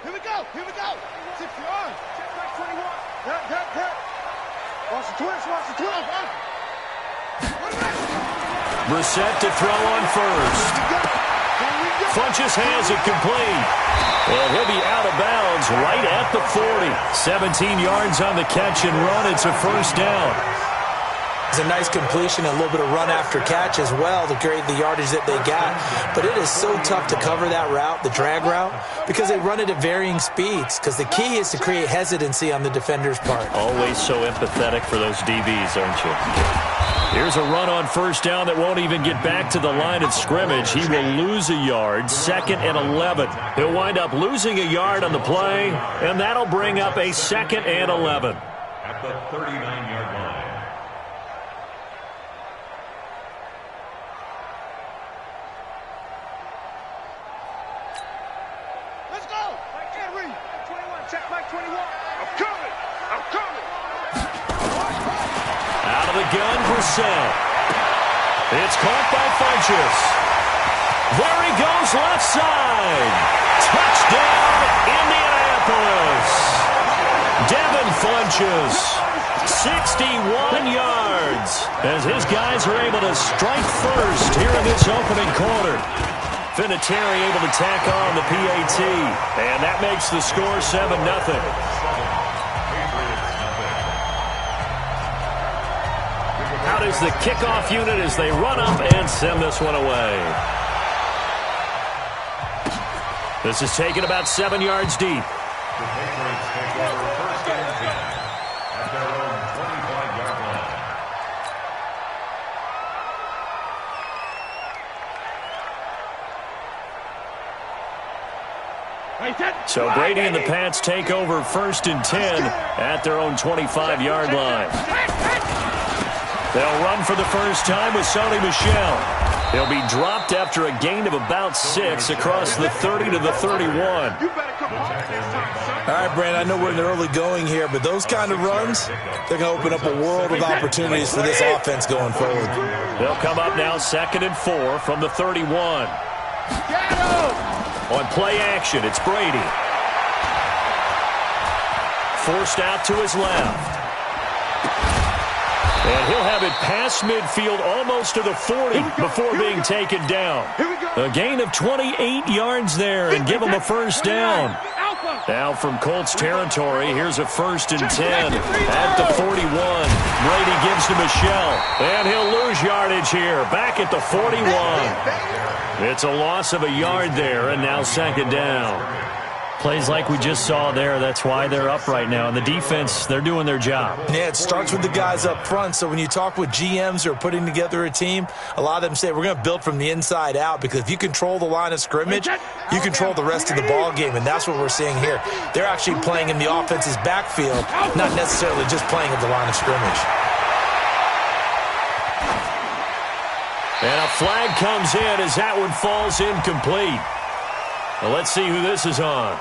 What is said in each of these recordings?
Here we go. 6 yards. Check back 21. Hit. Watch the twist. Brissett to throw on first. Funchess has it complete. And he'll be out of bounds right at the 40. 17 yards on the catch and run. It's a first down. It's a nice completion and a little bit of run after catch as well to create the yardage that they got. But it is so tough to cover that route, the drag route, because they run it at varying speeds. Because the key is to create hesitancy on the defender's part. Always so empathetic for those DBs, aren't you? Here's a run on first down that won't even get back to the line of scrimmage. He will lose a yard, 2nd and 11. He'll wind up losing a yard on the play, and that'll bring up a 2nd and 11. At the 39-yard line. Let's go. Henry. 21. Check back 21. I'm coming. Out of the gun, Brissett. It's caught by Funchess. There he goes, left side. Touchdown, Indianapolis. Devin Funchess, 61 yards, as his guys are able to strike first here in this opening quarter. Vinatieri able to tack on the PAT, and that makes the score 7-0. Out is the kickoff unit as they run up and send this one away. This is taken about 7 yards deep. The Patriots take over 1st and 10 at their own 25-yard line. So Brady and the Pats take over 1st and 10 at their own 25-yard line. They'll run for the first time with Sony Michel. He'll be dropped after a gain of about 6 across the 30 to the 31. All right, Brandon, I know we're in the early going here, but those kind of runs, they're going to open up a world of opportunities for this offense going forward. They'll come up now 2nd and 4 from the 31. On play action, it's Brady. Forced out to his left. And he'll have it past midfield almost to the 40 before being taken down. A gain of 28 yards there and give him a first down. Now from Colts territory, here's a 1st and 10 at the 41. Brady gives to Michel, and he'll lose yardage here, back at the 41. It's a loss of a yard there, and now 2nd down. Plays like we just saw there, that's why they're up right now. And the defense, they're doing their job. Yeah, it starts with the guys up front. So when you talk with GMs who are putting together a team, a lot of them say we're going to build from the inside out, because if you control the line of scrimmage, you control the rest of the ball game, and that's what we're seeing here. They're actually playing in the offense's backfield, not necessarily just playing at the line of scrimmage. And a flag comes in as that one falls incomplete. Well, let's see who this is on.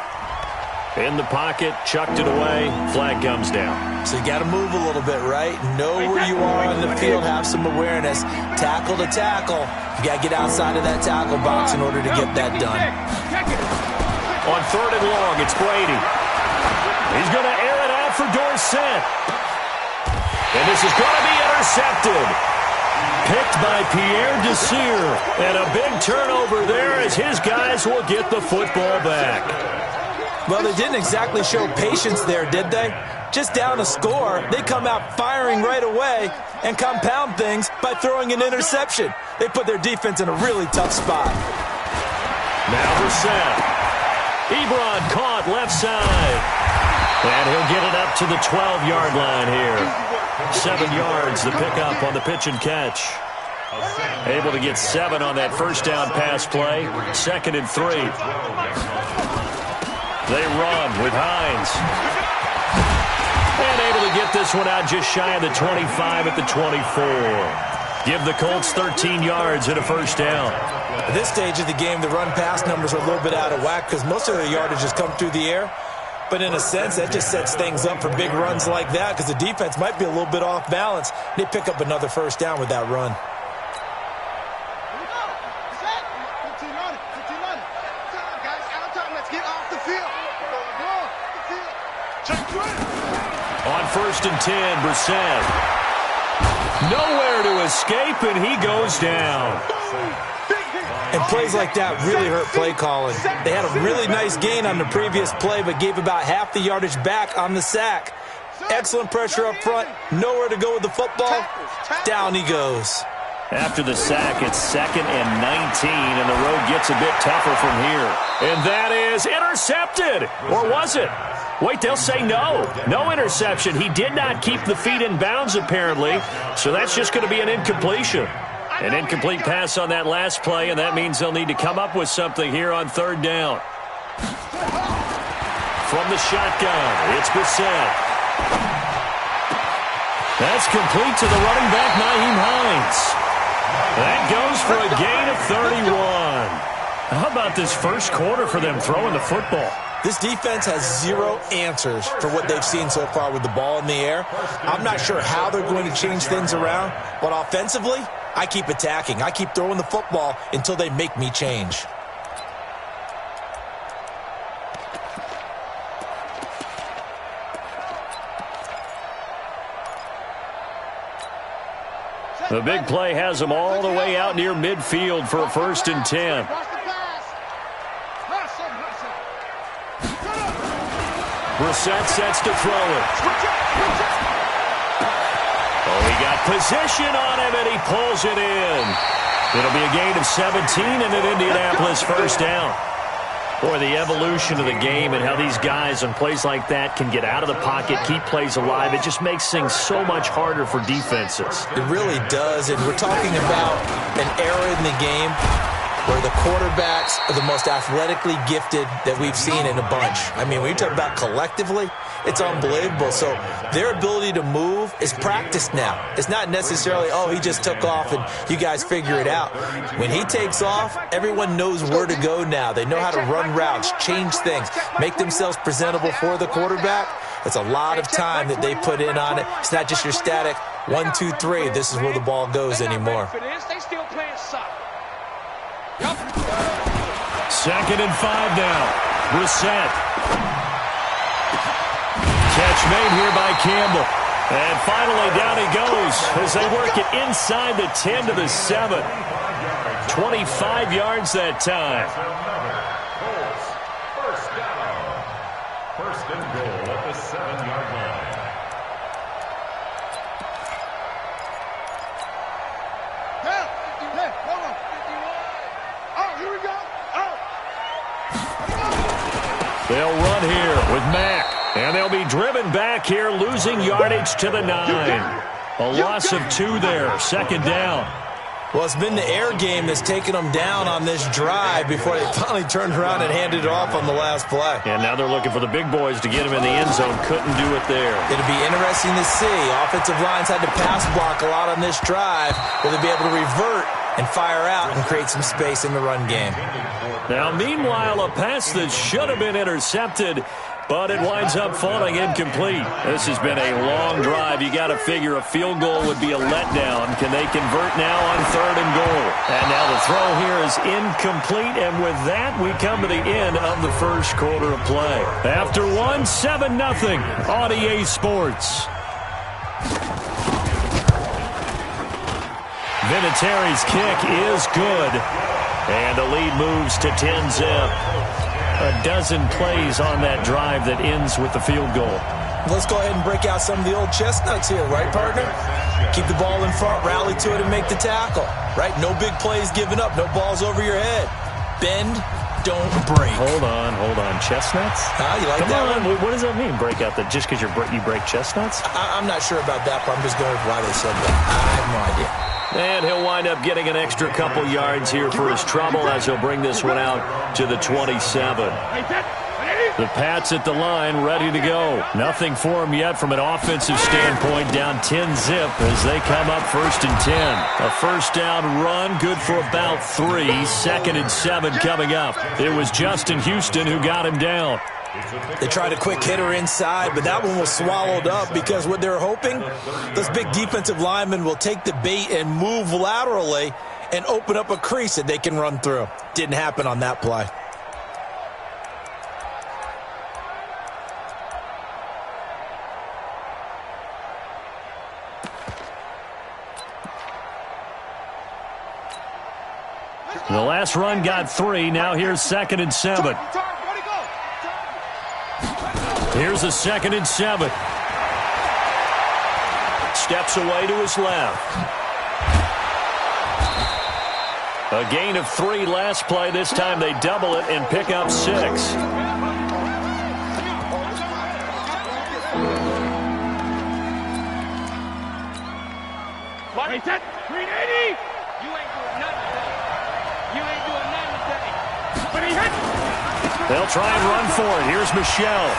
In the pocket, chucked it away, flag comes down. So you got to move a little bit, right? Know where you are on the field, have some awareness. Tackle to tackle. You got to get outside of that tackle box in order to get that done. On 3rd and long, it's Brady. He's going to air it out for Dorsett. And this is going to be intercepted. Picked by Pierre Desir. And a big turnover there as his guys will get the football back. Well, they didn't exactly show patience there, did they? Just down a score, they come out firing right away and compound things by throwing an interception. They put their defense in a really tough spot. Now Brissett. Ebron caught left side. And he'll get it up to the 12-yard line here. 7 yards, the pickup on the pitch and catch. Able to get 7 on that first down pass play. 2nd and 3. They run with Hines. And able to get this one out just shy of the 25 at the 24. Give the Colts 13 yards and a first down. At this stage of the game, the run-pass numbers are a little bit out of whack because most of their yardage has come through the air. But in a sense, that just sets things up for big runs like that because the defense might be a little bit off balance. They pick up another first down with that run. On 1st and 10, Brissett. Nowhere to escape, and he goes down. And plays like that really hurt play calling. They had a really nice gain on the previous play, but gave about half the yardage back on the sack. Excellent pressure up front. Nowhere to go with the football. Down he goes. After the sack, it's 2nd and 19, and the road gets a bit tougher from here. And that is intercepted. Or was it? Wait, they'll say no. No interception. He did not keep the feet in bounds, apparently, so that's just going to be an incompletion. An incomplete pass on that last play, and that means they'll need to come up with something here on 3rd down. From the shotgun, it's Brissett. That's complete to the running back, Nyheim Hines. That goes for a gain of 31. How about this first quarter for them throwing the football? This defense has zero answers for what they've seen so far with the ball in the air. I'm not sure how they're going to change things around, but offensively, I keep attacking. I keep throwing the football until they make me change. The big play has them all the way out near midfield for a 1st and 10. Brissett sets to throw it. Oh, he got position on him, and he pulls it in. It'll be a gain of 17 and an Indianapolis 1st down. Boy, the evolution of the game and how these guys on plays like that can get out of the pocket, keep plays alive, it just makes things so much harder for defenses. It really does, and we're talking about an era in the game where the quarterbacks are the most athletically gifted that we've seen in a bunch. I mean, when you talk about collectively, it's unbelievable. So their ability to move is practiced now. It's not necessarily, oh, he just took off and you guys figure it out. When he takes off, everyone knows where to go now. They know how to run routes, change things, make themselves presentable for the quarterback. It's a lot of time that they put in on it. It's not just your static 1, 2, 3. This is where the ball goes anymore. 2nd and 5 now. Brissett. Catch made here by Campbell. And finally down he goes as they work it inside the 10 to the 7. 25 yards that time. 1st down. 1st and goal at the 7-yard line. They'll run here with Mack. And they'll be driven back here, losing yardage to the 9. A loss of 2 there, 2nd down. Well, it's been the air game that's taken them down on this drive before they finally turned around and handed it off on the last play. And now they're looking for the big boys to get him in the end zone. Couldn't do it there. It'll be interesting to see. Offensive lines had to pass block a lot on this drive. Will they be able to revert and fire out and create some space in the run game? Now, meanwhile, a pass that should have been intercepted, but it winds up falling incomplete. This has been a long drive. You got to figure a field goal would be a letdown. Can they convert now on 3rd and goal? And now the throw here is incomplete, and with that, we come to the end of the first quarter of play. After 1, 7-0 on EA Sports. Vinatieri's kick is good, and the lead moves to 10-zip. A dozen plays on that drive that ends with the field goal. Let's go ahead and break out some of the old chestnuts here, right, partner? Keep the ball in front, rally to it, and make the tackle, right? No big plays given up, no balls over your head. Bend, don't break. Hold on. Chestnuts? You like Come that on. one? What does that mean, break out the just because you break chestnuts? I'm not sure about that, but I'm just going with why they said that. I have no idea. And he'll wind up getting an extra couple yards here for his trouble as he'll bring this one out to the 27. The Pats at the line, ready to go. Nothing for him yet from an offensive standpoint, down 10-zip as they come up 1st and 10. A 1st down run, good for about 3. 2nd and 7 coming up. It was Justin Houston who got him down. They tried a quick hitter inside, but that one was swallowed up because what they're hoping, those big defensive linemen will take the bait and move laterally and open up a crease that they can run through. Didn't happen on that play. The last run got 3. Now here's 2nd and 7. Here's a 2nd and 7. Steps away to his left. A gain of 3 last play. This time they double it and pick up 6. Money set. 380. You ain't doing nothing today. You ain't doing nothing today. But he hit. They'll try and run for it. Here's Michelle.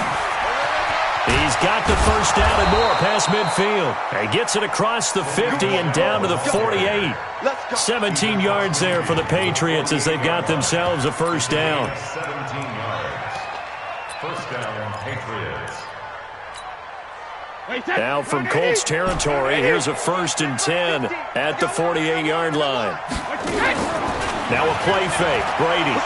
He's got the first down and more past midfield. He gets it across the 50 and down to the 48. 17 yards there for the Patriots as they've got themselves a first down. 17 yards. First down, Patriots. Now from Colts territory, here's a 1st and 10 at the 48-yard line. Now a play fake. Brady.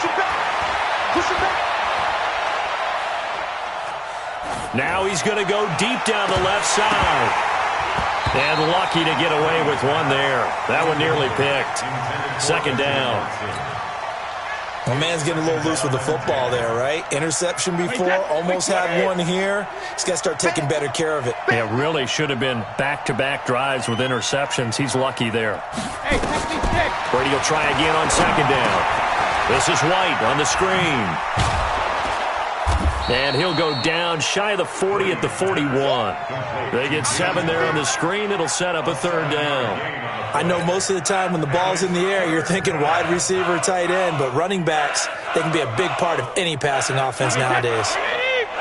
Now he's going to go deep down the left side. And lucky to get away with one there. That one nearly picked. 2nd down. My man's getting a little loose with the football there, right? Interception before, almost had one here. He's got to start taking better care of it. It really should have been back-to-back drives with interceptions. He's lucky there. Brady will try again on 2nd down. This is White on the screen. And he'll go down shy of the 40 at the 41. They get 7 there on the screen. It'll set up a 3rd down. I know most of the time when the ball's in the air, you're thinking wide receiver, tight end, but running backs, they can be a big part of any passing offense nowadays.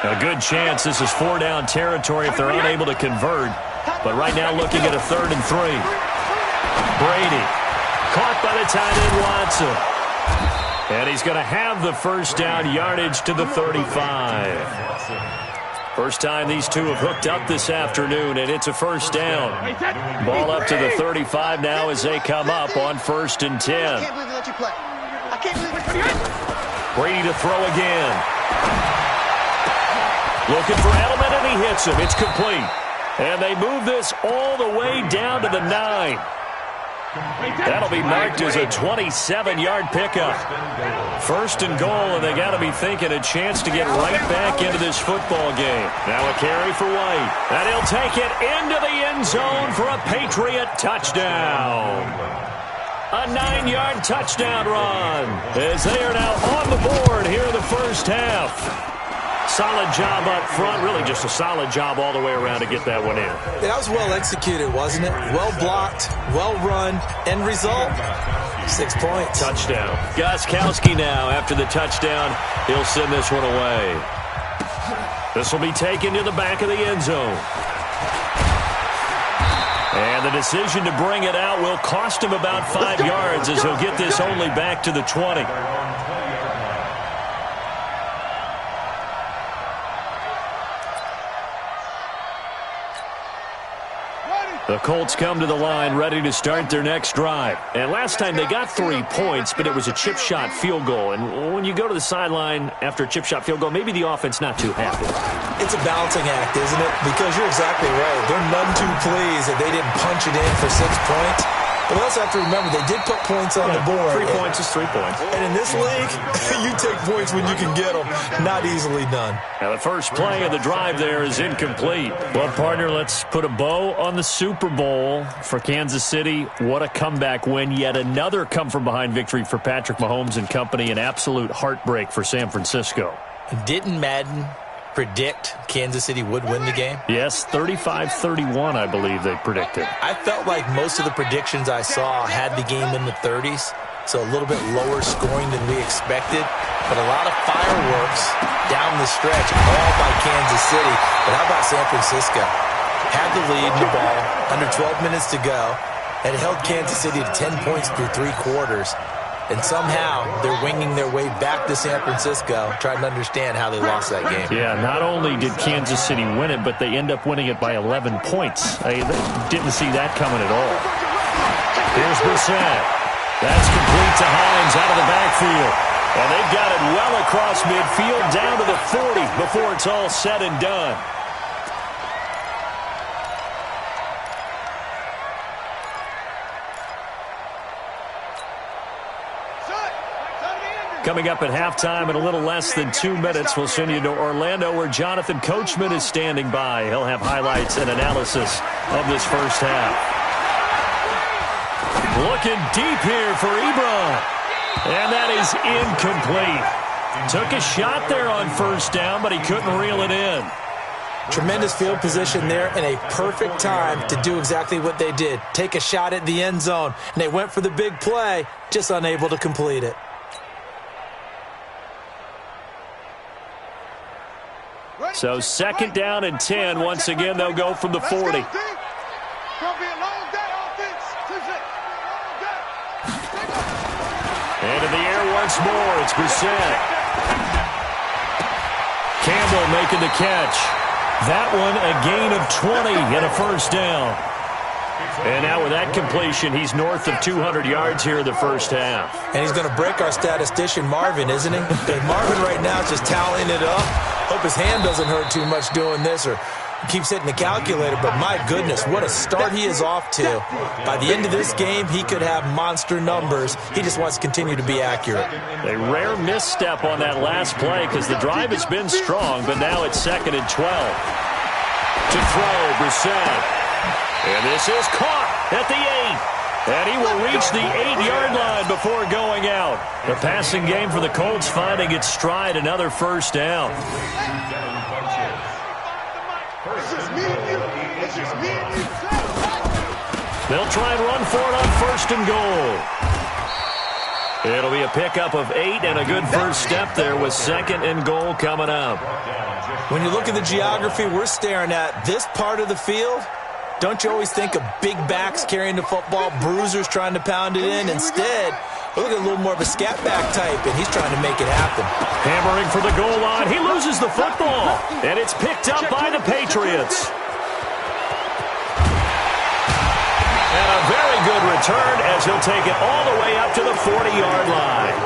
A good chance this is 4-down territory if they're unable to convert. But right now looking at a 3rd and 3. Brady caught by the tight end Watson. And he's going to have the first down, yardage to the 35. First time these two have hooked up this afternoon, and it's a first down. Ball up to the 35 now as they come up on 1st and 10. I can't believe they let you play. I can't believe they let you play. Brady to throw again. Looking for Edelman, and he hits him. It's complete. And they move this all the way down to the 9. That'll be marked as a 27-yard pickup. 1st and goal, and they got to be thinking a chance to get right back into this football game. Now a carry for White. And he'll take it into the end zone for a Patriot touchdown. A 9-yard touchdown run as they are now on the board here in the first half. Solid job up front, really just a solid job all the way around to get that one in. That was well executed, wasn't it? Well blocked, well run, end result, 6 points. Touchdown. Gostkowski now, after the touchdown, he'll send this one away. This will be taken to the back of the end zone. And the decision to bring it out will cost him about 5 yards as he'll get this only back to the 20. The Colts come to the line ready to start their next drive. And last time they got 3 points, but it was a chip shot field goal. And when you go to the sideline after a chip shot field goal, maybe the offense not too happy. It's a balancing act, isn't it? Because you're exactly right. They're none too pleased that they didn't punch it in for 6 points. But we also have to remember, they did put points on the board. 3 points is 3 points. And in this league, you take points when you can get them. Not easily done. Now the first play of the drive there is incomplete. Well, partner, let's put a bow on the Super Bowl for Kansas City. What a comeback win. Yet another come-from-behind victory for Patrick Mahomes and company. An absolute heartbreak for San Francisco. Didn't Madden predict Kansas City would win the game? Yes, 35-31, I believe they predicted. I felt like most of the predictions I saw had the game in the 30s, so a little bit lower scoring than we expected, but a lot of fireworks down the stretch, all by Kansas City. But how about San Francisco? Had the lead in the ball, under 12 minutes to go, and it held Kansas City to 10 points through 3 quarters. And somehow they're winging their way back to San Francisco, trying to understand how they lost that game. Yeah, not only did Kansas City win it, but they end up winning it by 11 points. They didn't see that coming at all. Here's Brissett. That's complete to Hines out of the backfield. And they've got it well across midfield, down to the 40 before it's all said and done. Coming up at halftime in a little less than 2 minutes, we'll send you to Orlando where Jonathan Coachman is standing by. He'll have highlights and analysis of this first half. Looking deep here for Ebron. And that is incomplete. Took a shot there on first down, but he couldn't reel it in. Tremendous field position there and a perfect time to do exactly what they did. Take a shot at the end zone. And they went for the big play, just unable to complete it. So 2nd down and 10. Once again, they'll go from the 40. And in the air once more, it's Brissett. Campbell making the catch. That one a gain of 20 and a first down. And now with that completion, he's north of 200 yards here in the first half. And he's going to break our statistician Marvin, isn't he? Marvin right now is just tallying it up. Hope his hand doesn't hurt too much doing this or keeps hitting the calculator. But my goodness, what a start he is off to. By the end of this game, he could have monster numbers. He just wants to continue to be accurate. A rare misstep on that last play because the drive has been strong, but now it's 2nd and 12. To throw, Brissett. And this is caught at the 8. And he will reach the 8-yard line before going out. The passing game for the Colts finding its stride, another first down. They'll try and run for it on 1st and goal. It'll be a pickup of 8 and a good first step there with 2nd and goal coming up. When you look at the geography we're staring at, this part of the field, don't you always think of big backs carrying the football, bruisers trying to pound it in? Instead, look at a little more of a scat back type, and he's trying to make it happen. Hammering for the goal line. He loses the football, and it's picked up by the Patriots. And a very good return as he'll take it all the way up to the 40-yard line.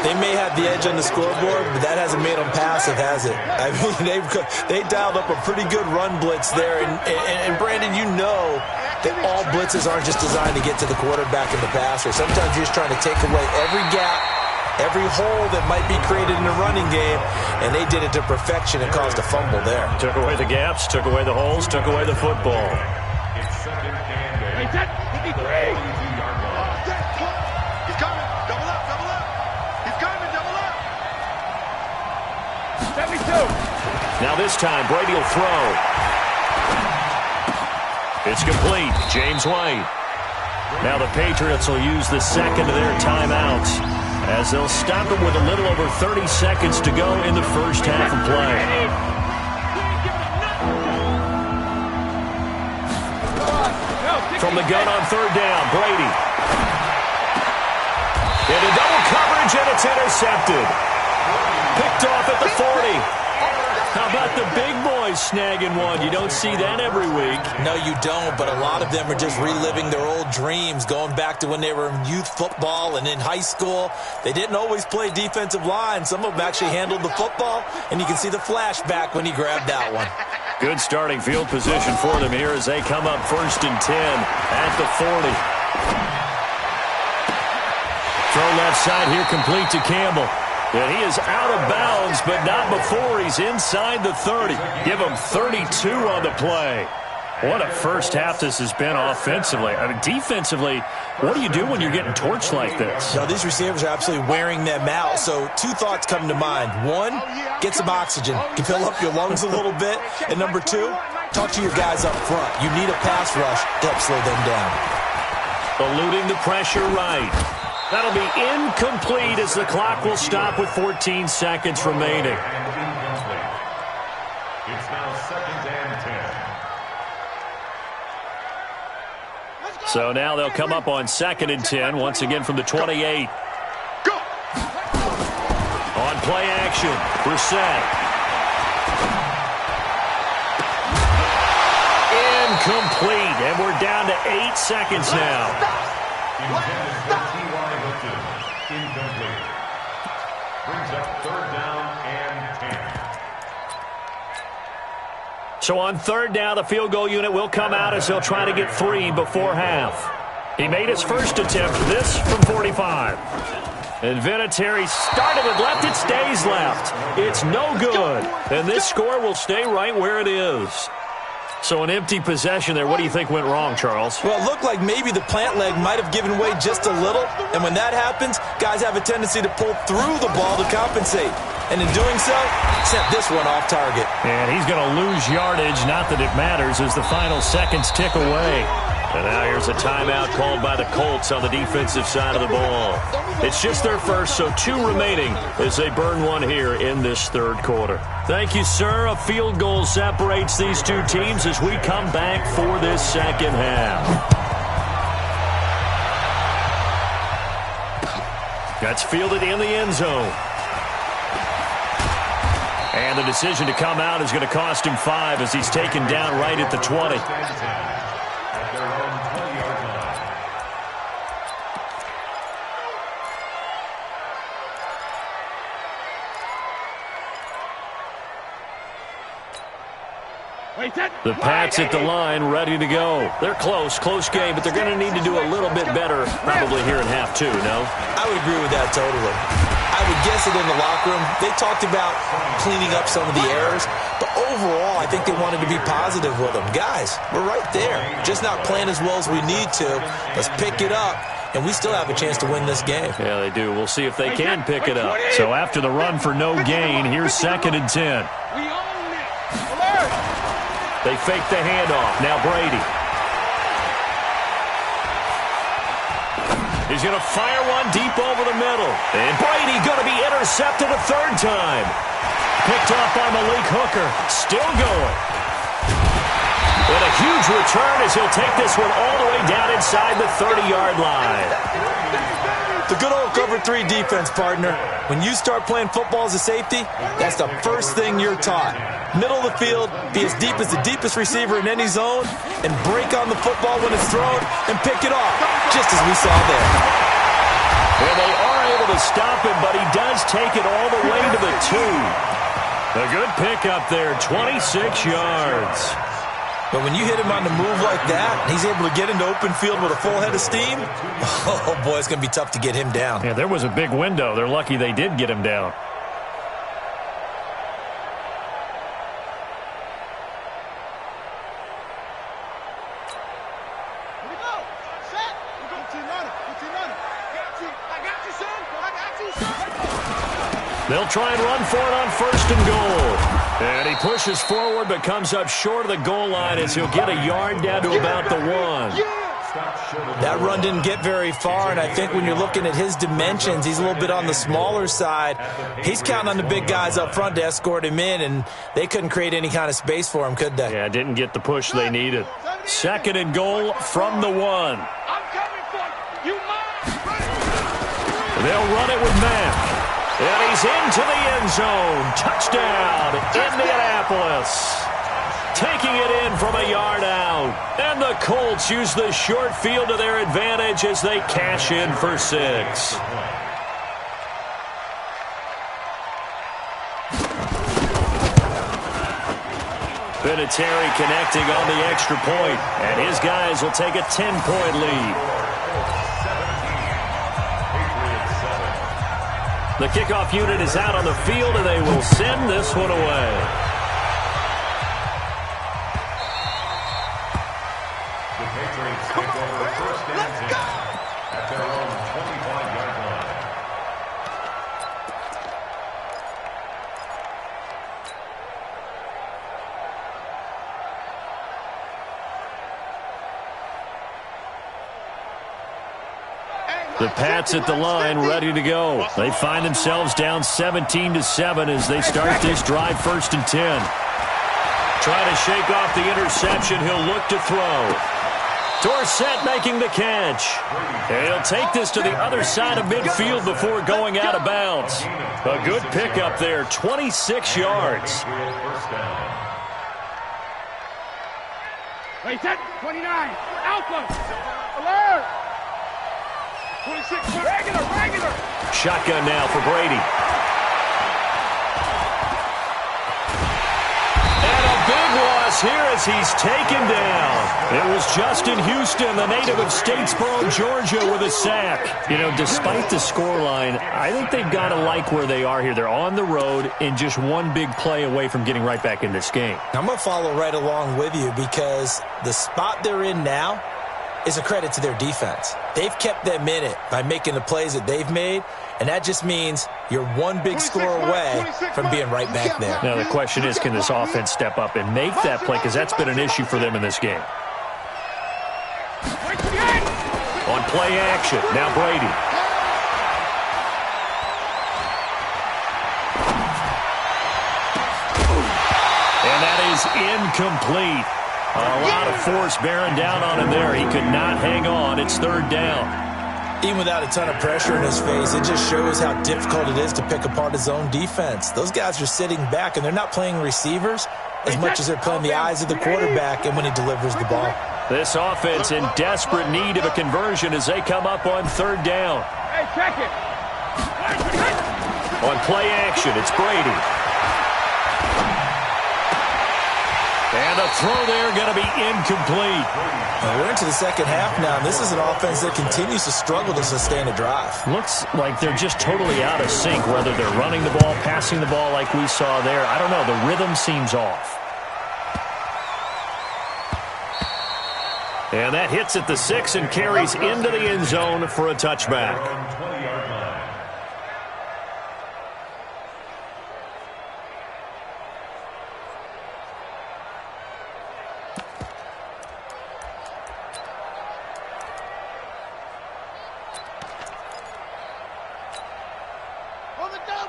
They may have the edge on the scoreboard, but that hasn't made them passive, has it? I mean, they dialed up a pretty good run blitz there. And Brandon, you know that all blitzes aren't just designed to get to the quarterback and the passer. Sometimes you're just trying to take away every gap, every hole that might be created in the running game, and they did it to perfection and caused a fumble there. Took away the gaps, took away the holes, took away the football. It's 2nd and 8. He's coming. Double up. He's coming. Double up. 72. Now this time, Brady will throw. It's complete. James White. Now the Patriots will use the 2nd of their timeouts as they'll stop it with a little over 30 seconds to go in the first half of play. From the gun on 3rd down, Brady. Into double coverage, and it's intercepted. Picked off at the 40. How about the big boys snagging one? You don't see that every week. No, you don't, but a lot of them are just reliving their old dreams, going back to when they were in youth football and in high school. They didn't always play defensive line. Some of them actually handled the football, and you can see the flashback when he grabbed that one. Good starting field position for them here as they come up 1st and 10 at the 40. Throw left side here complete to Campbell. And he is out of bounds, but not before he's inside the 30. Give him 32 on the play. What a first half this has been offensively. I mean, defensively, what do you do when you're getting torched like this? No, these receivers are absolutely wearing them out. So 2 thoughts come to mind. 1, get some oxygen. You can fill up your lungs a little bit. And number 2, talk to your guys up front. You need a pass rush to help slow them down. Eluding the pressure right. That'll be incomplete as the clock will stop with 14 seconds remaining. It's now 2nd and 10. So now they'll come up on 2nd and 10, once again from the 28. Go! On play action, Brissett. Incomplete, and we're down to 8 seconds now. Intended for T.Y. Hilton. Incomplete. Brings up 3rd down and 10. So on 3rd down, the field goal unit will come out as they'll try to get 3 before half. He made his first attempt, this from 45. And Vinatieri started it left. It stays left. It's no good. And this score will stay right where it is. So an empty possession there. What do you think went wrong, Charles? Well, it looked like maybe the plant leg might have given way just a little. And when that happens, guys have a tendency to pull through the ball to compensate. And in doing so, sent this one off target. And he's going to lose yardage. Not that it matters as the final seconds tick away. And now here's a timeout called by the Colts on the defensive side of the ball. It's just their first, so 2 remaining as they burn one here in this third quarter. Thank you, sir. A field goal separates these 2 teams as we come back for this second half. That's fielded in the end zone. And the decision to come out is going to cost him 5 as he's taken down right at the 20. The Pats at the line, ready to go. They're close game, but they're going to need to do a little bit better probably here in half 2, no? I would agree with that totally. I would guess it in the locker room. They talked about cleaning up some of the errors, but overall, I think they wanted to be positive with them. Guys, we're right there. Just not playing as well as we need to. Let's pick it up, and we still have a chance to win this game. Yeah, they do. We'll see if they can pick it up. So after the run for no gain, here's 2nd and 10. They fake the handoff. Now Brady. He's going to fire one deep over the middle. And Brady going to be intercepted a 3rd time. Picked off by Malik Hooker. Still going. And a huge return as he'll take this one all the way down inside the 30-yard line. The good old cover 3 defense, partner. When you start playing football as a safety, that's the first thing you're taught. Middle of the field, be as deep as the deepest receiver in any zone, and break on the football when it's thrown and pick it off, just as we saw there. Well, they are able to stop him, but he does take it all the way to the 2. A good pickup there, 26 yards. But when you hit him on the move like that, he's able to get into open field with a full head of steam, oh, boy, it's going to be tough to get him down. Yeah, there was a big window. They're lucky they did get him down. They'll try and run for it on 1st and goal. And he pushes forward but comes up short of the goal line as he'll get a yard down to about the 1. That run didn't get very far, and I think when you're looking at his dimensions, he's a little bit on the smaller side. He's counting on the big guys up front to escort him in, and they couldn't create any kind of space for him, could they? Yeah, didn't get the push they needed. 2nd and goal from the 1. I'm coming for you. They'll run it with Mack. And he's into the end zone. Touchdown, Indianapolis. Taking it in from a yard out. And the Colts use the short field to their advantage as they cash in for 6. Vinatieri connecting on the extra point, and his guys will take a 10-point lead. The kickoff unit is out on the field, and they will send this one away. The Patriots take over 1st and 10 at their own 25-yard line. The Pats at the line, ready to go. They find themselves down 17-7 as they start this drive 1st and 10. Trying to shake off the interception. He'll look to throw. Dorsett making the catch. And he'll take this to the other side of midfield before going out of bounds. A good pickup there, 26 yards. Wait, 29. Alpha. Alert. 26. Regular. Shotgun now for Brady. And a big loss is here as he's taken down. It was Justin Houston, the native of Statesboro, Georgia, with a sack. You know, despite the scoreline, I think they've got to like where they are here. They're on the road and just one big play away from getting right back in this game. I'm going to follow right along with you because the spot they're in now is a credit to their defense. They've kept them in it by making the plays that they've made, and that just means you're one big score away from being right back there. Now the question is, can this offense step up and make that play, because that's been an issue for them in this game. On play action, now Brady. And that is incomplete. A lot of force bearing down on him there. He could not hang on. It's third down. Even without a ton of pressure in his face, it just shows how difficult it is to pick apart his own defense. Those guys are sitting back, and they're not playing receivers as much as they're playing the eyes of the quarterback and when he delivers the ball. This offense in desperate need of a conversion as they come up on third down. Hey, check it. On play action, it's Brady. And the throw there going to be incomplete. Well, we're into the second half now, and this is an offense that continues to struggle to sustain a drive. Looks like they're just totally out of sync, whether they're running the ball, passing the ball like we saw there. I don't know. The rhythm seems off. And that hits at the 6 and carries into the end zone for a touchback.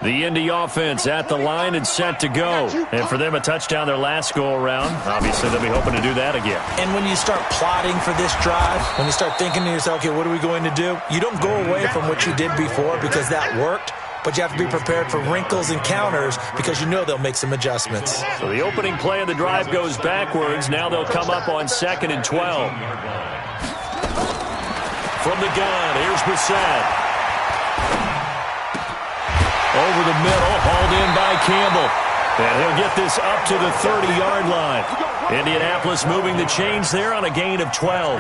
The Indy offense at the line and set to go. And for them, a touchdown their last go-around. Obviously, they'll be hoping to do that again. And when you start plotting for this drive, when you start thinking to yourself, okay, what are we going to do? You don't go away from what you did before because that worked, but you have to be prepared for wrinkles and counters because you know they'll make some adjustments. So the opening play of the drive goes backwards. Now they'll come up on 2nd and 12. From the gun, here's Brissett. Over the middle, hauled in by Campbell. And he'll get this up to the 30-yard line. Indianapolis moving the chains there on a gain of 12.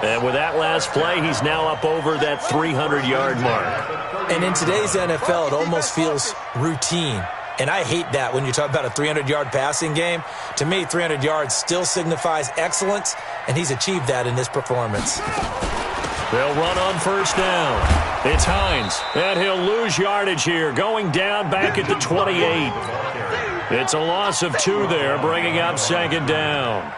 And with that last play, he's now up over that 300-yard mark. And in today's NFL, it almost feels routine. And I hate that when you talk about a 300-yard passing game. To me, 300 yards still signifies excellence, and he's achieved that in this performance. They'll run on first down. It's Hines, and he'll lose yardage here, going down back at the 28. It's a loss of 2 there, bringing up 2nd down.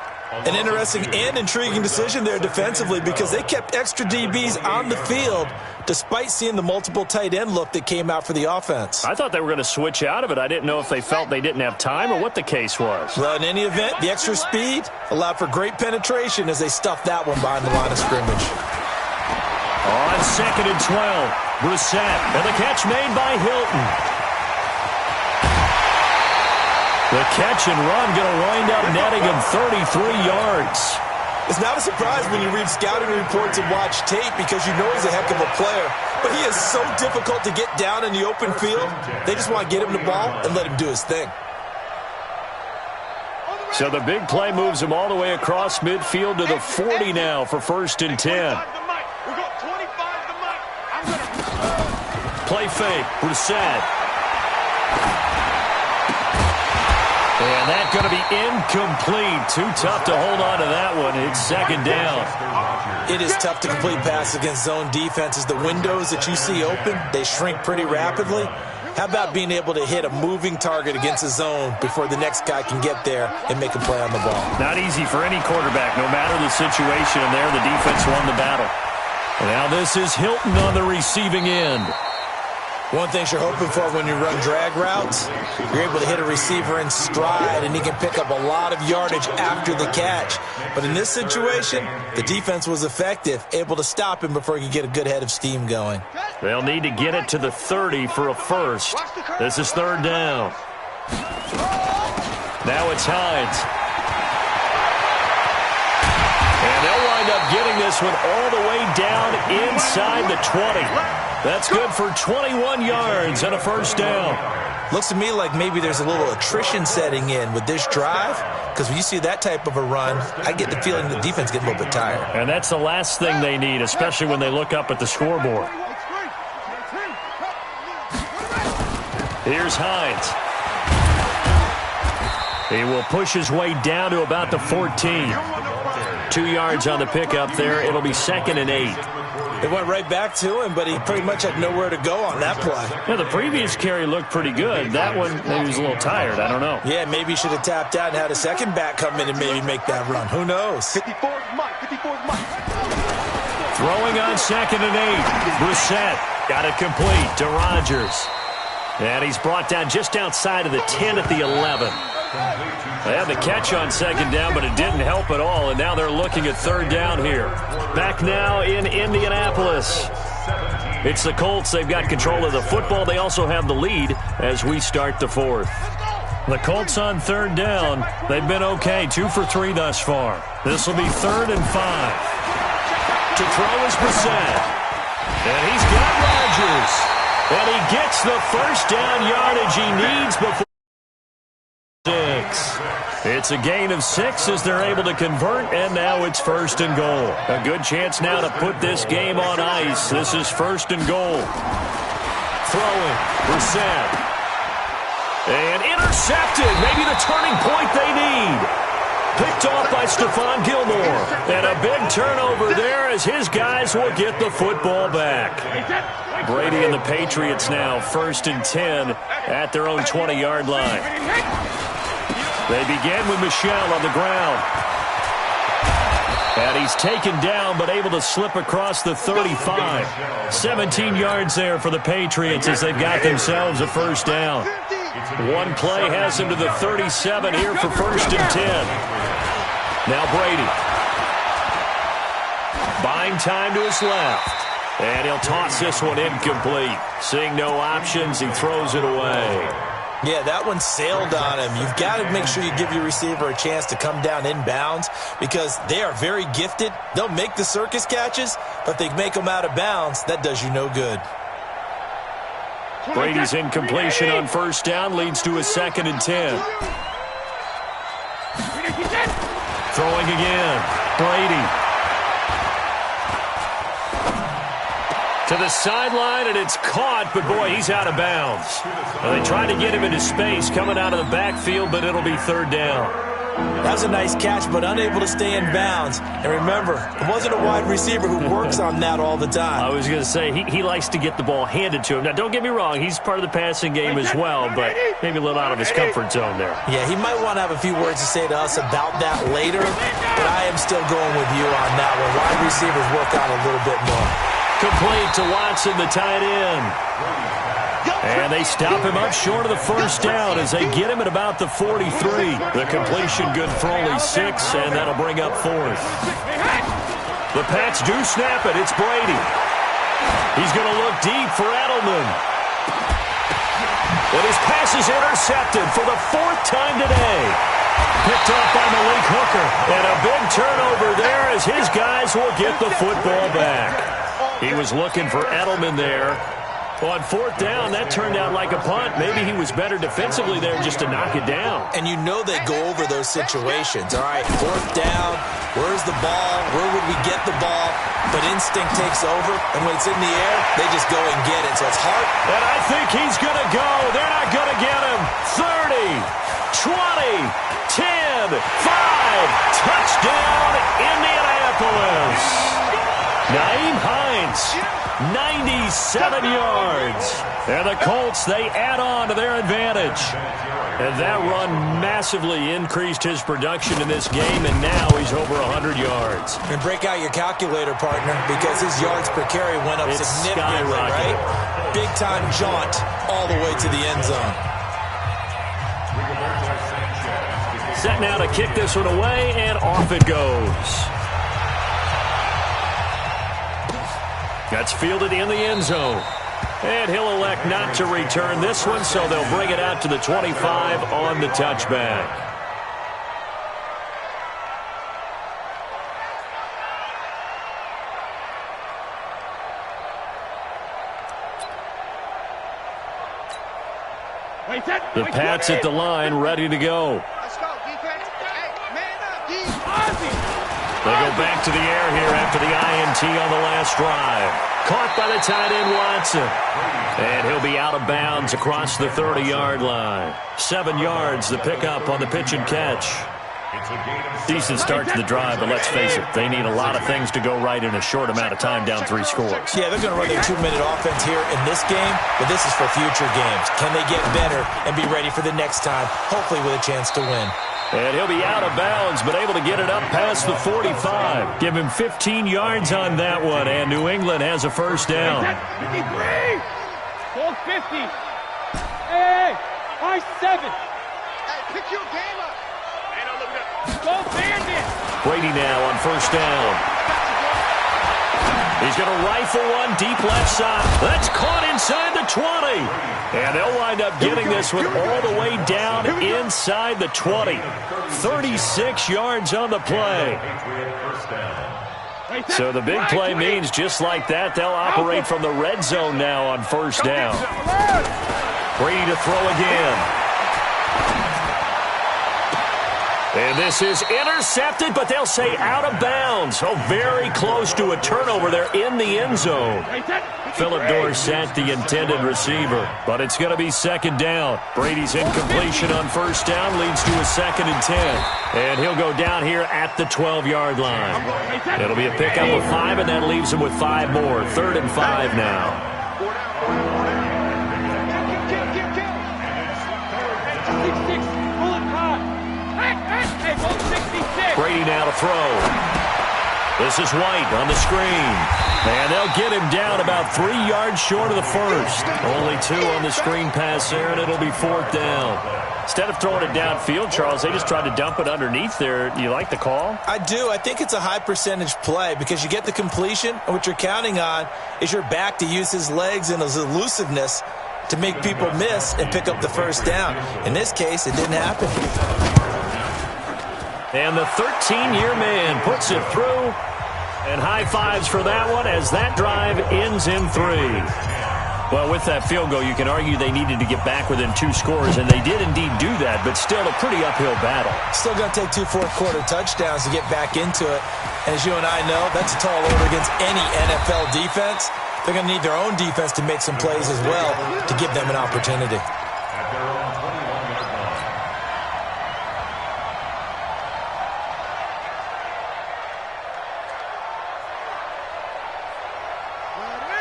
An interesting and intriguing decision there defensively because they kept extra DBs on the field despite seeing the multiple tight end look that came out for the offense. I thought they were going to switch out of it. I didn't know if they felt they didn't have time or what the case was. Well, in any event, the extra speed allowed for great penetration as they stuffed that one behind the line of scrimmage. On 2nd and 12, Brissett, and the catch made by Hilton. The catch and run going to wind up netting him 33 yards. It's not a surprise when you read scouting reports and watch tape because you know he's a heck of a player. But he is so difficult to get down in the open field. They just want to get him the ball and let him do his thing. So the big play moves him all the way across midfield to the 40 now for 1st and 10. Play fake, Brissett. And that's going to be incomplete. Too tough to hold on to that one. It's 2nd down. It is tough to complete passes against zone defenses. The windows that you see open, they shrink pretty rapidly. How about being able to hit a moving target against a zone before the next guy can get there and make a play on the ball? Not easy for any quarterback, no matter the situation. And there, the defense won the battle. And now this is Hilton on the receiving end. One thing you're hoping for when you run drag routes, you're able to hit a receiver in stride, and he can pick up a lot of yardage after the catch. But in this situation, the defense was effective, able to stop him before he could get a good head of steam going. They'll need to get it to the 30 for a first. This is 3rd down. Now it's Hines. And they'll wind up getting this one all the way down inside the 20. That's good for 21 yards and a 1st down. Looks to me like maybe there's a little attrition setting in with this drive, because when you see that type of a run, I get the feeling the defense gets a little bit tired. And that's the last thing they need, especially when they look up at the scoreboard. Here's Hines. He will push his way down to about the 14. 2 yards on the pickup there. It'll be 2nd and 8. It went right back to him, but he pretty much had nowhere to go on that play. Yeah, the previous carry looked pretty good. That one, maybe he was a little tired. I don't know. Yeah, maybe he should have tapped out and had a second back come in and maybe make that run. Who knows? 54's Mike. 54's Mike. Throwing on 2nd and 8. Brissett got it complete to Rodgers. And he's brought down just outside of the 10 at the 11. They had the catch on 2nd down, but it didn't help at all, and now they're looking at 3rd down here. Back now in Indianapolis. It's the Colts. They've got control of the football. They also have the lead as we start the 4th. The Colts on 3rd down. They've been okay, 2 for 3 thus far. This will be 3rd and 5. To throw is Brissett. And he's got Rodgers. And he gets the first down yardage he needs before 6. It's a gain of 6 as they're able to convert, and now it's 1st and goal. A good chance now to put this game on ice. This is 1st and goal. Throwing, Brissett. And intercepted. Maybe the turning point they need. Picked off by Stephon Gilmore. And a big turnover there as his guys will get the football back. Brady and the Patriots now 1st and 10 at their own 20-yard line. They begin with Michel on the ground. And he's taken down but able to slip across the 35. 17 yards there for the Patriots as they've got themselves a first down. One play has him to the 37 here for 1st and 10. Now Brady. Buying time to his left. And he'll toss this one incomplete. Seeing no options, he throws it away. Yeah, that one sailed on him. You've got to make sure you give your receiver a chance to come down inbounds because they are very gifted. They'll make the circus catches, but if they make them out of bounds, that does you no good. Brady's incompletion on 1st down leads to a 2nd and 10. Throwing again. Brady. To the sideline, and it's caught, but boy, he's out of bounds. Well, they tried to get him into space coming out of the backfield, but it'll be 3rd down. That was a nice catch, but unable to stay in bounds. And remember, it wasn't a wide receiver who works on that all the time. I was going to say, he likes to get the ball handed to him. Now, don't get me wrong, he's part of the passing game as well, but maybe a little out of his comfort zone there. Yeah, he might want to have a few words to say to us about that later, but I am still going with you on that one. Wide receivers work on a little bit more. Complete to Watson, the tight end. And they stop him up short of the first down as they get him at about the 43. The completion good for only 6, and that'll bring up 4th. The Pats do snap it. It's Brady. He's going to look deep for Edelman. And his pass is intercepted for the 4th time today. Picked off by Malik Hooker. And a big turnover there as his guys will get the football back. He was looking for Edelman there. On 4th down, that turned out like a punt. Maybe he was better defensively there just to knock it down. And you know they go over those situations. All right, 4th down, where's the ball? Where would we get the ball? But instinct takes over, and when it's in the air, they just go and get it. So it's hard. And I think he's going to go. They're not going to get him. 30, 20, 10, 5. Touchdown, Indianapolis. Nyheim Hines, 97 yards. And the Colts, they add on to their advantage. And that run massively increased his production in this game, and now he's over 100 yards. And break out your calculator, partner, because his yards per carry went up significantly, right? Big-time jaunt all the way to the end zone. Set now to kick this one away, and off it goes. That's fielded in the end zone. And he'll elect not to return this one, so they'll bring it out to the 25 on the touchback. The Pats at the line, ready to go. Let's go, defense. Hey, man up, D. They go back to the air here after the INT on the last drive. Caught by the tight end, Watson. And he'll be out of bounds across the 30-yard line. 7 yards, the pickup on the pitch and catch. Decent start to the drive, but let's face it, they need a lot of things to go right in a short amount of time, down 3 scores. Yeah, they're going to run their 2-minute offense here in this game, but this is for future games. Can they get better and be ready for the next time, hopefully with a chance to win? And he'll be out of bounds, but able to get it up past the 45. Give him 15 yards on that one, and New England has a first down. 53. Ball 50. Hey, high 7. Hey, pick your game up. Go Bandit. Brady now on first down. He's going to rifle one deep left side. That's caught inside the 20. And they'll wind up getting this one all the way down inside the 20. 36 yards on the play. So the big play means just like that, they'll operate from the red zone now on first down. Brady to throw again. And this is intercepted, but they'll say out of bounds. Oh, very close to a turnover there in the end zone. Philip Dorsett, the intended receiver, but it's going to be second down. Brady's incompletion on first down leads to a 2nd and 10. And he'll go down here at the 12-yard line. It'll be a pickup of 5, and that leaves him with 5 more. 3rd and 5 now. Brady now to throw. This is White on the screen. And they'll get him down about 3 yards short of the first. Only 2 on the screen pass there, and it'll be 4th down. Instead of throwing it downfield, Charles, they just tried to dump it underneath there. You like the call? I do. I think it's a high percentage play because you get the completion, and what you're counting on is your back to use his legs and his elusiveness to make people miss and pick up the first down. In this case, it didn't happen. And the 13-year man puts it through. And high fives for that one as that drive ends in 3. Well, with that field goal, you can argue they needed to get back within 2 scores, and they did indeed do that, but still a pretty uphill battle. Still going to take 2 fourth-quarter touchdowns to get back into it. And as you and I know, that's a tall order against any NFL defense. They're going to need their own defense to make some plays as well to give them an opportunity. At their own 21-yard line.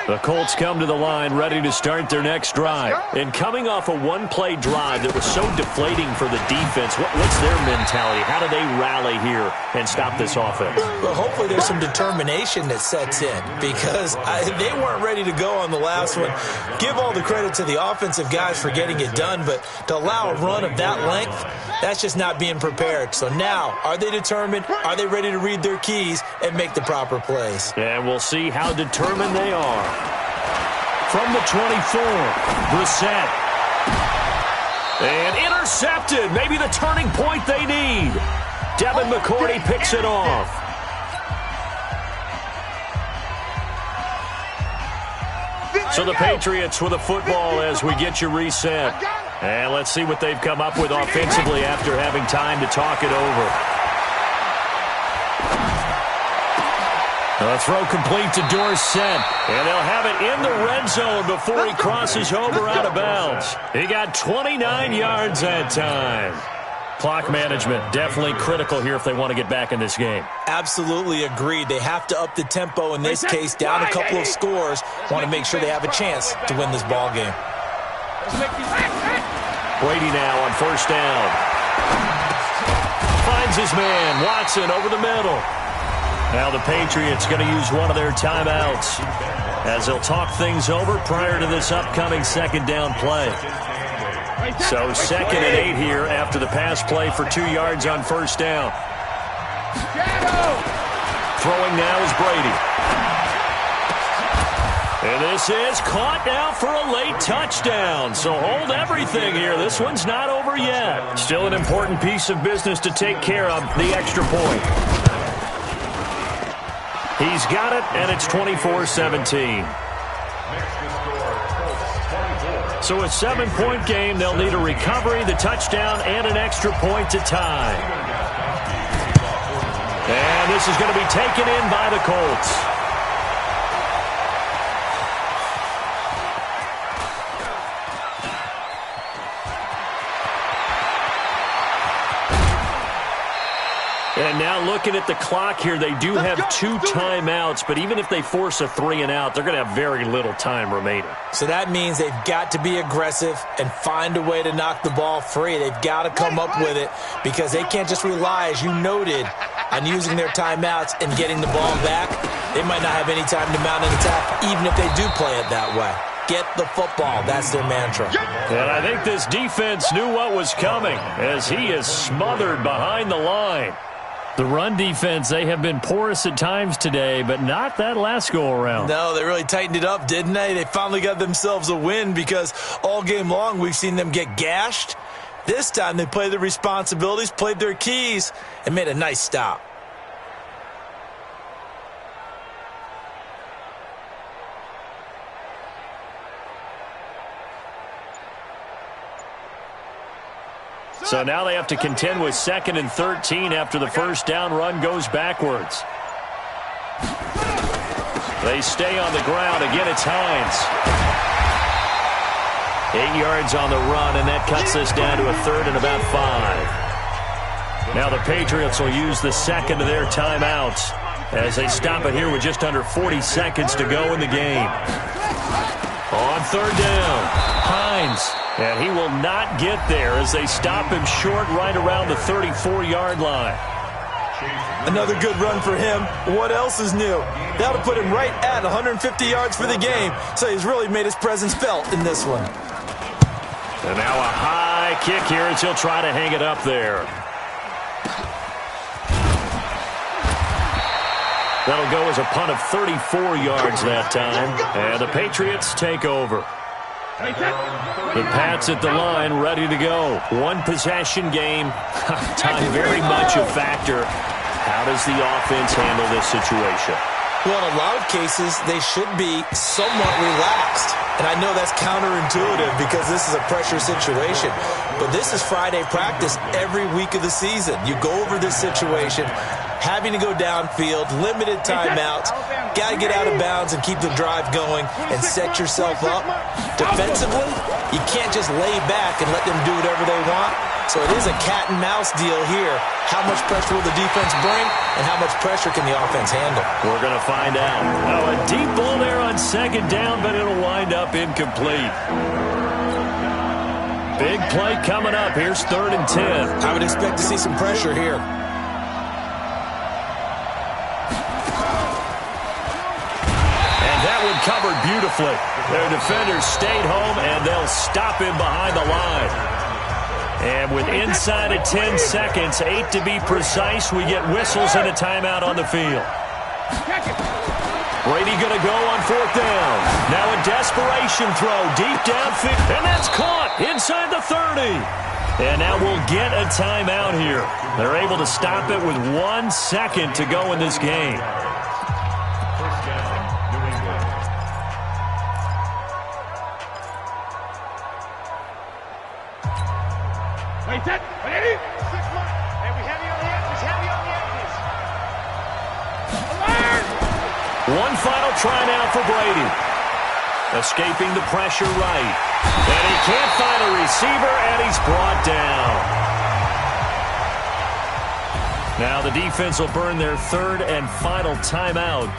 The Colts come to the line ready to start their next drive. And coming off a one-play drive that was so deflating for the defense, what's their mentality? How do they rally here and stop this offense? Well, hopefully there's some determination that sets in because they weren't ready to go on the last one. Give all the credit to the offensive guys for getting it done, but to allow a run of that length, that's just not being prepared. So now, are they determined? Are they ready to read their keys and make the proper plays? And we'll see how determined they are. From the 24, Brissett. And intercepted. Maybe the turning point they need. Devin McCourty picks it off. So the Patriots with a football as we get you reset. And let's see what they've come up with offensively after having time to talk it over. The throw complete to Dorsett, and they'll have it in the red zone before he crosses over out of bounds. He got 29 yards that time. Clock management definitely critical here if they want to get back in this game. Absolutely agreed. They have to up the tempo in this case, down a couple of scores. Want to make sure they have a chance to win this ball game. Brady now on first down. Finds his man, Watson, over the middle. Now the Patriots going to use one of their timeouts as they'll talk things over prior to this upcoming second down play. So 2nd and 8 here after the pass play for 2 yards on first down. Throwing now is Brady. And this is caught now for a late touchdown. So hold everything here. This one's not over yet. Still an important piece of business to take care of, the extra point. He's got it, and it's 24-17. So a 7-point game, they'll need a recovery, the touchdown, and an extra point to tie. And this is going to be taken in by the Colts. And now looking at the clock here, they do have 2 timeouts, but even if they force a 3-and-out, they're going to have very little time remaining. So that means they've got to be aggressive and find a way to knock the ball free. They've got to come up with it because they can't just rely, as you noted, on using their timeouts and getting the ball back. They might not have any time to mount an attack, even if they do play it that way. Get the football. That's their mantra. And I think this defense knew what was coming as he is smothered behind the line. The run defense, they have been porous at times today, but not that last go-around. No, they really tightened it up, didn't they? They finally got themselves a win because all game long we've seen them get gashed. This time they played their responsibilities, played their keys, and made a nice stop. So now they have to contend with 2nd and 13 after the first down run goes backwards. They stay on the ground. Again, it's Hines. 8 yards on the run, and that cuts this down to a 3rd and about 5. Now the Patriots will use the second of their timeouts as they stop it here with just under 40 seconds to go in the game. On 3rd down, Hines. And he will not get there as they stop him short right around the 34-yard line. Another good run for him. What else is new? That'll put him right at 150 yards for the game, so he's really made his presence felt in this one. And now a high kick here as he'll try to hang it up there. That'll go as a punt of 34 yards that time, and the Patriots take over. The Pats at the line, ready to go. One possession game. Time very much a factor. How does the offense handle this situation? Well, in a lot of cases, they should be somewhat relaxed. And I know that's counterintuitive because this is a pressure situation. But this is Friday practice every week of the season. You go over this situation, having to go downfield, limited timeouts, got to get out of bounds and keep the drive going and set yourself up. Defensively, you can't just lay back and let them do whatever they want. So it is a cat and mouse deal here. How much pressure will the defense bring and how much pressure can the offense handle? We're going to find out. Oh, a deep ball there on 2nd down, but it'll wind up incomplete. Big play coming up. Here's 3rd and 10. I would expect to see some pressure here. Covered beautifully. Their defenders stayed home, and they'll stop him behind the line. And with inside of 10 seconds, 8 to be precise, we get whistles and a timeout on the field. Brady going to go on 4th down. Now a desperation throw deep downfield, and that's caught inside the 30. And now we'll get a timeout here. They're able to stop it with 1 second to go in this game. One final try now for Brady. Escaping the pressure right. And he can't find a receiver, and he's brought down. Now the defense will burn their 3rd and final timeout.